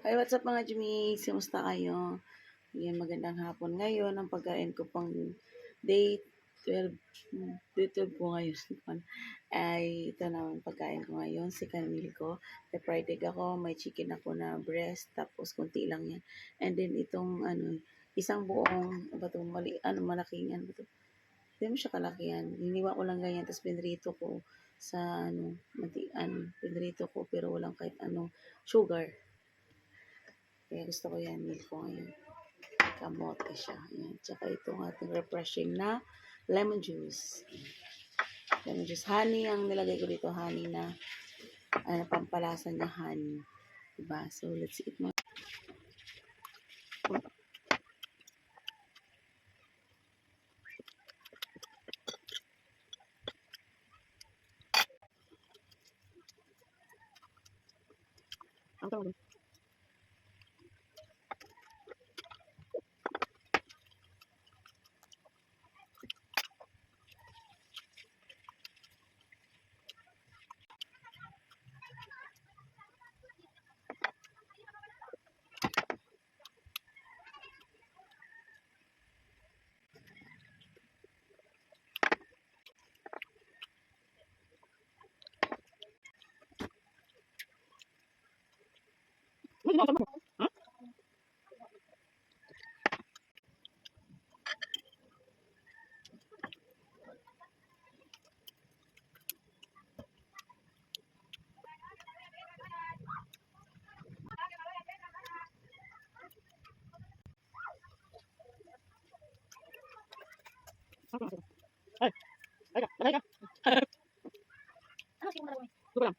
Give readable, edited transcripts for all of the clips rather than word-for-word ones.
Hi, what's up mga Jimis? Kamusta kayo? Yan, magandang hapon. Ngayon, ang pagkain ko pang day 12, day 12 ko ngayon. Ay, ito naman pagkain ko ngayon, si Camille ko. May fried egg ako, may chicken ako na breast, tapos konti lang yan. And then itong, isang buong, malaking, hindi mo siya kalaki yan. Hiniwa ko lang ganyan, tapos pinrito ko sa, pinrito ko, pero walang kahit sugar. Kaya gusto ko yan, meal ko ngayon. Kamote siya. Ayan. Tsaka itong ating refreshing na lemon juice. Lemon juice. Honey ang nilagay ko dito. Honey na pampalasa niya honey. Diba? So, let's eat mo. Ang tawag. Ay, ay ka, patay ka. Ano siya mo na Dito lang.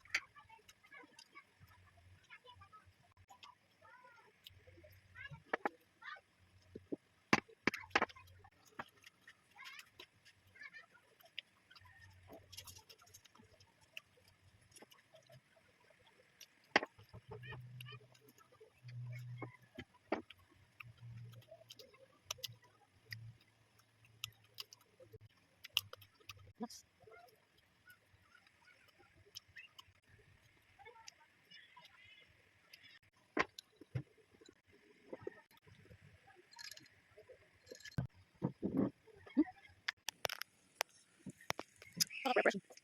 Next. Refreshing.